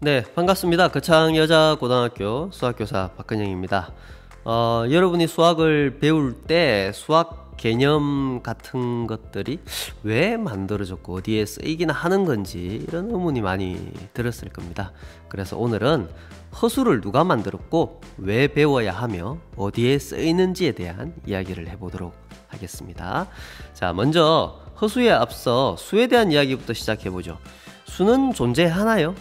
네, 반갑습니다. 거창여자고등학교 수학교사 박근영입니다. 여러분이 수학을 배울 때 수학 개념 같은 것들이 왜 만들어졌고 어디에 쓰이기나 하는 건지 이런 의문이 많이 들었을 겁니다. 그래서 오늘은 허수를 누가 만들었고 왜 배워야 하며 어디에 쓰이는지에 대한 이야기를 해보도록 하겠습니다. 자, 먼저 허수에 앞서 수에 대한 이야기부터 시작해보죠. 수는 존재하나요?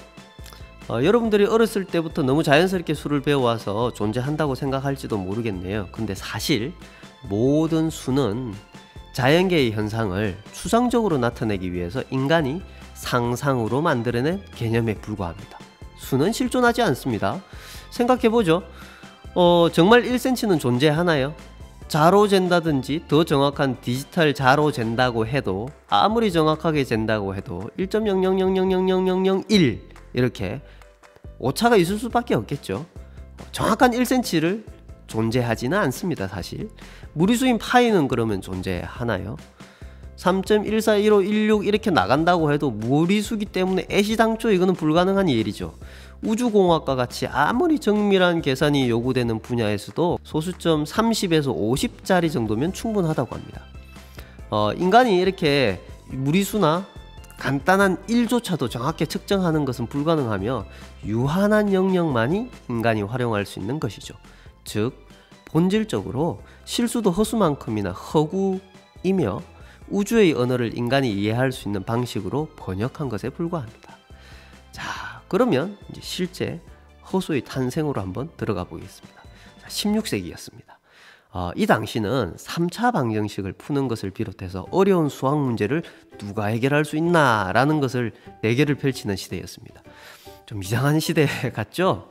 여러분들이 어렸을 때부터 너무 자연스럽게 수를 배워와서 존재한다고 생각할지도 모르겠네요. 근데 사실 모든 수는 자연계의 현상을 추상적으로 나타내기 위해서 인간이 상상으로 만들어낸 개념에 불과합니다. 수는 실존하지 않습니다. 생각해보죠. 정말 1cm는 존재하나요? 자로 잰다든지 더 정확한 디지털 자로 잰다고 해도 아무리 정확하게 잰다고 해도 1.00000001 이렇게 오차가 있을 수밖에 없겠죠. 정확한 1cm를 존재하지는 않습니다. 사실 무리수인 파이는 그러면 존재하나요? 3.141516 이렇게 나간다고 해도 무리수기 때문에 애시당초 이거는 불가능한 일이죠. 우주공학과 같이 아무리 정밀한 계산이 요구되는 분야에서도 소수점 30에서 50짜리 정도면 충분하다고 합니다. 인간이 이렇게 무리수나 간단한 1조차도 정확히 측정하는 것은 불가능하며 유한한 영역만이 인간이 활용할 수 있는 것이죠. 즉 본질적으로 실수도 허수만큼이나 허구이며 우주의 언어를 인간이 이해할 수 있는 방식으로 번역한 것에 불과합니다. 자, 그러면 이제 실제 허수의 탄생으로 한번 들어가 보겠습니다. 16세기였습니다. 이 당시는 3차 방정식을 푸는 것을 비롯해서 어려운 수학 문제를 누가 해결할 수 있나 라는 것을 대결을 펼치는 시대였습니다. 좀 이상한 시대 같죠?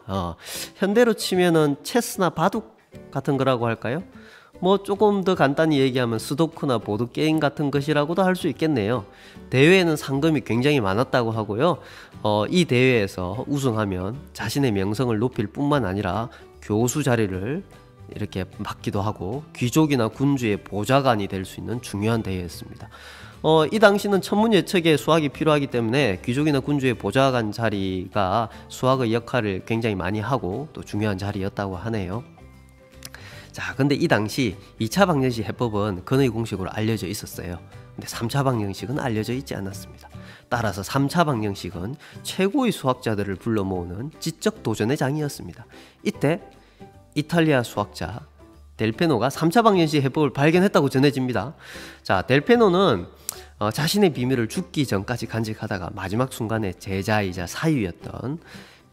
현대로 치면은 체스나 바둑 같은 거라고 할까요? 뭐 조금 더 간단히 얘기하면 스도크나 보드게임 같은 것이라고도 할 수 있겠네요. 대회에는 상금이 굉장히 많았다고 하고요. 이 대회에서 우승하면 자신의 명성을 높일 뿐만 아니라 교수 자리를 이렇게 맡기도 하고 귀족이나 군주의 보좌관이 될 수 있는 중요한 대회였습니다. 이 당시는 천문예측에 수학이 필요하기 때문에 귀족이나 군주의 보좌관 자리가 수학의 역할을 굉장히 많이 하고 또 중요한 자리였다고 하네요. 자, 근데 이 당시 2차 방정식 해법은 근의 공식으로 알려져 있었어요. 근데 3차 방정식은 알려져 있지 않았습니다. 따라서 3차 방정식은 최고의 수학자들을 불러 모으는 지적 도전의 장이었습니다. 이때 이탈리아 수학자 델페노가 3차 방정식 해법을 발견했다고 전해집니다. 자, 델페노는 자신의 비밀을 죽기 전까지 간직하다가 마지막 순간에 제자이자 사유였던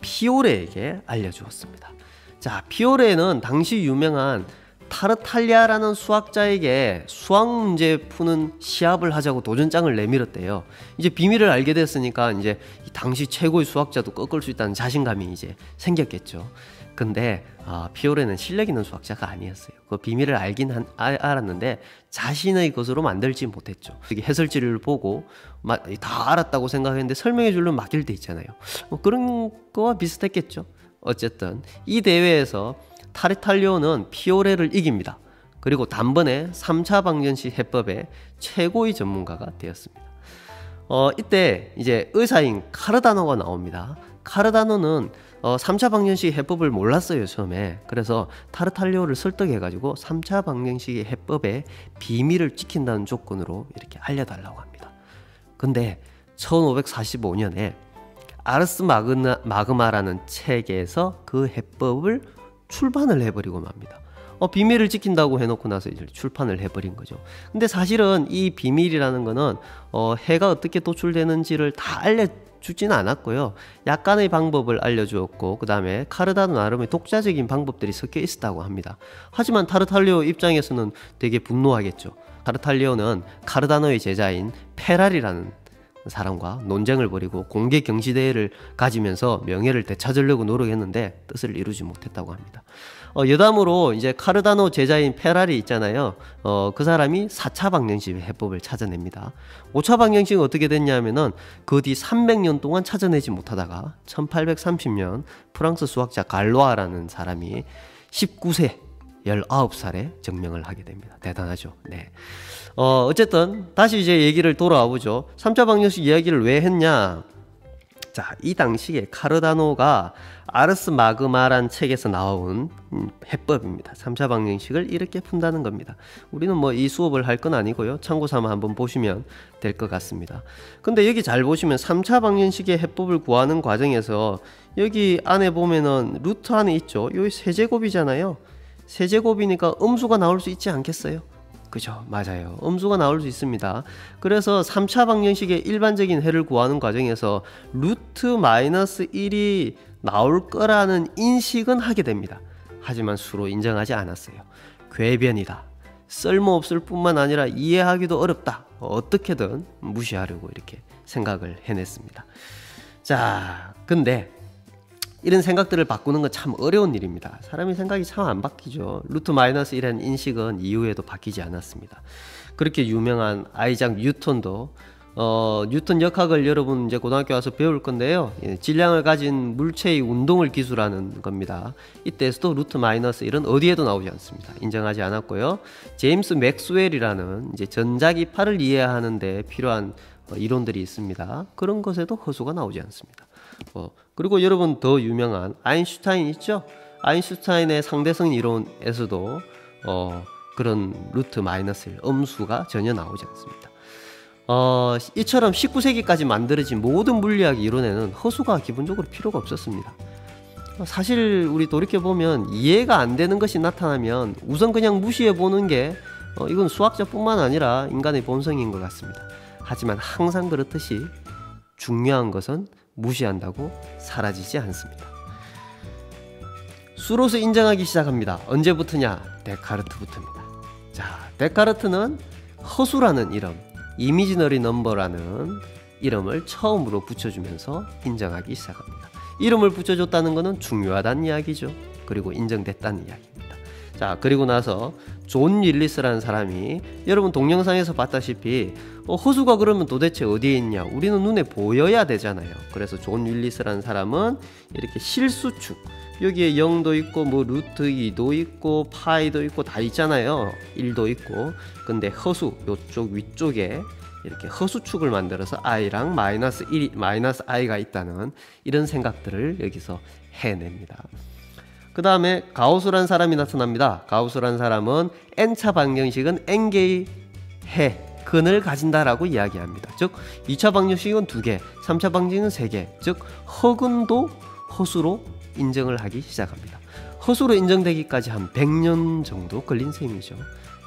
피오레에게 알려주었습니다. 자, 피오레는 당시 유명한 타르탈리아라는 수학자에게 수학 문제 푸는 시합을 하자고 도전장을 내밀었대요. 이제 비밀을 알게 됐으니까 이제 당시 최고의 수학자도 꺾을 수 있다는 자신감이 이제 생겼겠죠. 근데 피오레는 실력 있는 수학자가 아니었어요. 그 비밀을 알긴 알았는데 자신의 것으로 만들지 못했죠. 해설지를 보고 다 알았다고 생각했는데 설명해 주려면 맡길 때 있잖아요. 그런 거와 비슷했겠죠. 어쨌든 이 대회에서 타르탈리오는 피오레를 이깁니다. 그리고 단번에 3차 방정식 해법의 최고의 전문가가 되었습니다. 이때 이제 의사인 카르다노가 나옵니다. 카르다노는 3차 방정식 해법을 몰랐어요, 처음에. 그래서 타르탈리오를 설득해가지고 3차 방정식 해법의 비밀을 지킨다는 조건으로 이렇게 알려달라고 합니다. 근데 1545년에 아르스 마그마라는 책에서 그 해법을 출판을 해버리고 맙니다. 비밀을 지킨다고 해놓고 나서 이제 출판을 해버린 거죠. 근데 사실은 이 비밀이라는 거는 해가 어떻게 도출되는지를 다 알려주지는 않았고요. 약간의 방법을 알려주었고 그 다음에 카르다노 나름의 독자적인 방법들이 섞여 있었다고 합니다. 하지만 타르탈리오 입장에서는 되게 분노하겠죠. 타르탈리오는 카르다노의 제자인 페라리라는 사람과 논쟁을 벌이고 공개 경시대회를 가지면서 명예를 되찾으려고 노력했는데 뜻을 이루지 못했다고 합니다. 여담으로 이제 카르다노 제자인 페라리 있잖아요. 그 사람이 4차 방정식 해법을 찾아냅니다. 5차 방정식은 어떻게 됐냐면은 그 뒤 300년 동안 찾아내지 못하다가 1830년 프랑스 수학자 갈로아라는 사람이 19세 19살에 증명을 하게 됩니다. 대단하죠. 네. 어쨌든 다시 이제 얘기를 돌아와 보죠. 3차 방정식 이야기를 왜 했냐? 자, 이 당시에 카르다노가 아르스 마그마란 책에서 나온 해법입니다. 3차 방정식을 이렇게 푼다는 겁니다. 우리는 뭐 이 수업을 할 건 아니고요. 참고 삼아 한번 보시면 될 것 같습니다. 근데 여기 잘 보시면 3차 방정식의 해법을 구하는 과정에서 여기 안에 보면은 루트 안에 있죠. 여기 세제곱이잖아요. 세제곱이니까 음수가 나올 수 있지 않겠어요? 그죠? 맞아요. 음수가 나올 수 있습니다. 그래서 3차 방정식의 일반적인 해를 구하는 과정에서 루트 마이너스 1이 나올 거라는 인식은 하게 됩니다. 하지만 수로 인정하지 않았어요. 궤변이다. 쓸모없을 뿐만 아니라 이해하기도 어렵다. 어떻게든 무시하려고 이렇게 생각을 해냈습니다. 자, 근데 이런 생각들을 바꾸는 건 참 어려운 일입니다. 사람이 생각이 참 안 바뀌죠. 루트 마이너스 1이라는 인식은 이후에도 바뀌지 않았습니다. 그렇게 유명한 아이작 뉴턴도 뉴턴 역학을 여러분 이제 고등학교 와서 배울 건데요. 질량을 가진 물체의 운동을 기술하는 겁니다. 이때에서도 루트 마이너스 1은 어디에도 나오지 않습니다. 인정하지 않았고요. 제임스 맥스웰이라는 이제 전자기파를 이해하는 데 필요한 이론들이 있습니다. 그런 것에도 허수가 나오지 않습니다. 그리고 여러분 더 유명한 아인슈타인 있죠? 아인슈타인의 상대성 이론에서도 그런 루트 마이너스 1 음수가 전혀 나오지 않습니다. 이처럼 19세기까지 만들어진 모든 물리학 이론에는 허수가 기본적으로 필요가 없었습니다. 사실 우리 돌이켜보면 이해가 안 되는 것이 나타나면 우선 그냥 무시해보는 게 이건 수학자뿐만 아니라 인간의 본성인 것 같습니다. 하지만 항상 그렇듯이 중요한 것은 무시한다고 사라지지 않습니다. 수로서 인정하기 시작합니다. 언제부터냐? 데카르트부터입니다. 자, 데카르트는 허수라는 이름, 이미지너리 넘버라는 이름을 처음으로 붙여주면서 인정하기 시작합니다. 이름을 붙여줬다는 것은 중요하다는 이야기죠. 그리고 인정됐다는 이야기입니다. 자, 그리고 나서 존 윌리스라는 사람이 여러분 동영상에서 봤다시피 허수가 그러면 도대체 어디에 있냐? 우리는 눈에 보여야 되잖아요. 그래서 존 윌리스라는 사람은 이렇게 실수축, 여기에 0도 있고 뭐 루트 2도 있고 파이도 있고 다 있잖아요. 1도 있고. 근데 허수 요쪽 위쪽에 이렇게 허수축을 만들어서 i랑 마이너스 i가 있다는 이런 생각들을 여기서 해냅니다. 그 다음에 가우스라는 사람이 나타납니다. 가우스라는 사람은 n차 방정식은 n개의 근을 가진다라고 이야기합니다. 즉 2차 방정식은 2개, 3차 방정식은 3개, 즉 허근도 허수로 인정을 하기 시작합니다. 허수로 인정되기까지 한 100년 정도 걸린 셈이죠.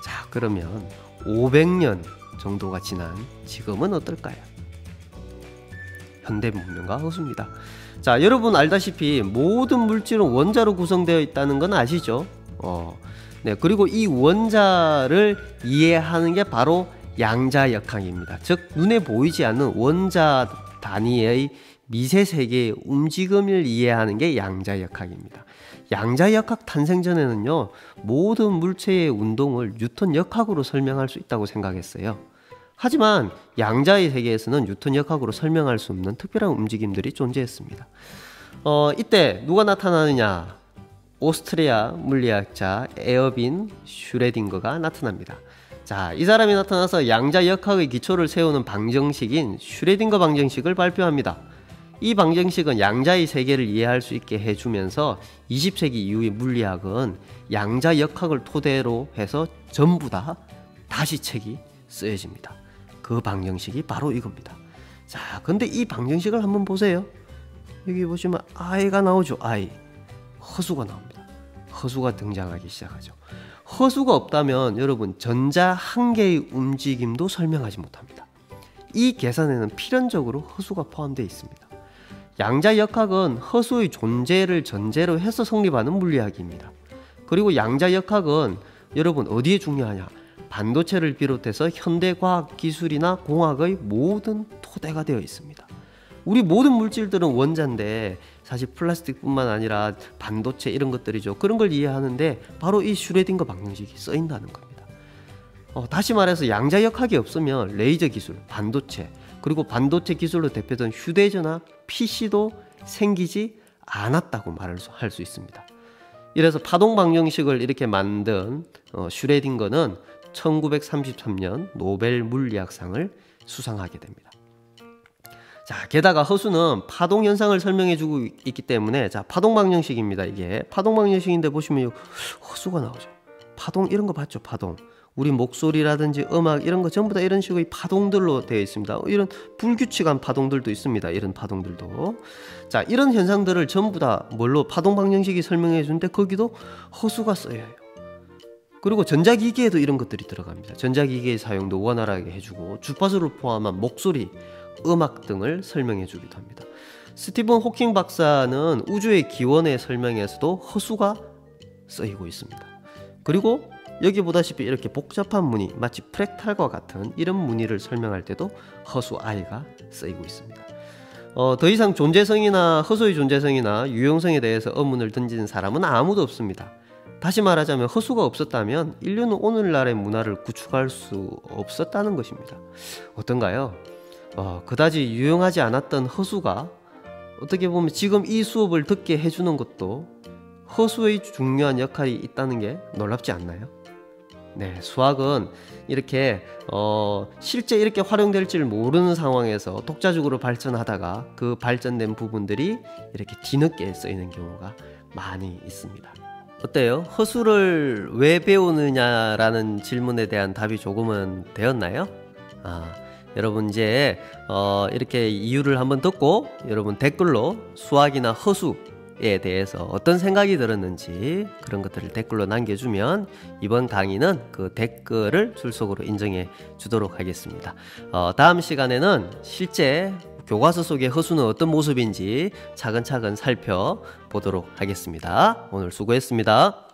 자, 그러면 500년 정도가 지난 지금은 어떨까요? 현대 문명과 허수입니다. 자, 여러분 알다시피 모든 물질은 원자로 구성되어 있다는 건 아시죠? 네, 그리고 이 원자를 이해하는 게 바로 양자역학입니다. 즉 눈에 보이지 않는 원자 단위의 미세 세계의 움직임을 이해하는 게 양자역학입니다. 양자역학 탄생 전에는요, 모든 물체의 운동을 뉴턴 역학으로 설명할 수 있다고 생각했어요. 하지만 양자의 세계에서는 뉴턴 역학으로 설명할 수 없는 특별한 움직임들이 존재했습니다. 이때 누가 나타나느냐? 오스트리아 물리학자 에어빈 슈레딩거가 나타납니다. 자, 이 사람이 나타나서 양자역학의 기초를 세우는 방정식인 슈레딩거 방정식을 발표합니다. 이 방정식은 양자의 세계를 이해할 수 있게 해주면서 20세기 이후의 물리학은 양자역학을 토대로 해서 전부 다 다시 책이 쓰여집니다. 그 방정식이 바로 이겁니다. 자, 근데 이 방정식을 한번 보세요. 여기 보시면 i가 나오죠. i. 허수가 나옵니다. 허수가 등장하기 시작하죠. 허수가 없다면 여러분 전자 한 개의 움직임도 설명하지 못합니다. 이 계산에는 필연적으로 허수가 포함되어 있습니다. 양자역학은 허수의 존재를 전제로 해서 성립하는 물리학입니다. 그리고 양자역학은 여러분 어디에 중요하냐? 반도체를 비롯해서 현대과학 기술이나 공학의 모든 토대가 되어 있습니다. 우리 모든 물질들은 원자인데 사실 플라스틱뿐만 아니라 반도체 이런 것들이죠. 그런 걸 이해하는데 바로 이 슈레딩거 방정식이 쓰인다는 겁니다. 다시 말해서 양자역학이 없으면 레이저 기술, 반도체, 그리고 반도체 기술로 대표된 휴대전화, PC도 생기지 않았다고 할 수 있습니다. 이래서 파동 방정식을 이렇게 만든 슈레딩거는 1933년 노벨 물리학상을 수상하게 됩니다. 자, 게다가 허수는 파동 현상을 설명해 주고 있기 때문에, 자, 파동 방정식입니다. 이게 파동 방정식인데 보시면 허수가 나오죠. 파동 이런 거 봤죠? 파동. 우리 목소리라든지 음악 이런 거 전부 다 이런 식의 파동들로 되어 있습니다. 이런 불규칙한 파동들도 있습니다. 이런 파동들도. 자, 이런 현상들을 전부 다 뭘로 파동 방정식이 설명해 주는데 거기도 허수가 쓰여요. 그리고 전자기기에도 이런 것들이 들어갑니다. 전자기기의 사용도 원활하게 해주고 주파수를 포함한 목소리, 음악 등을 설명해 주기도 합니다. 스티븐 호킹 박사는 우주의 기원의 설명에서도 허수가 쓰이고 있습니다. 그리고 여기 보다시피 이렇게 복잡한 무늬, 마치 프랙탈과 같은 이런 무늬를 설명할 때도 허수 I가 쓰이고 있습니다. 더 이상 존재성이나 허수의 존재성이나 유용성에 대해서 의문을 던지는 사람은 아무도 없습니다. 다시 말하자면 허수가 없었다면 인류는 오늘날의 문화를 구축할 수 없었다는 것입니다. 어떤가요? 그다지 유용하지 않았던 허수가 어떻게 보면 지금 이 수업을 듣게 해주는 것도 허수의 중요한 역할이 있다는 게 놀랍지 않나요? 네, 수학은 이렇게 실제 이렇게 활용될지를 모르는 상황에서 독자적으로 발전하다가 그 발전된 부분들이 이렇게 뒤늦게 쓰이는 경우가 많이 있습니다. 어때요? 허수를 왜 배우느냐라는 질문에 대한 답이 조금은 되었나요? 여러분 이제 이렇게 이유를 한번 듣고 여러분 댓글로 수학이나 허수에 대해서 어떤 생각이 들었는지 그런 것들을 댓글로 남겨주면 이번 강의는 그 댓글을 출석으로 인정해 주도록 하겠습니다. 다음 시간에는 실제 교과서 속의 허수는 어떤 모습인지 차근차근 살펴보도록 하겠습니다. 오늘 수고했습니다.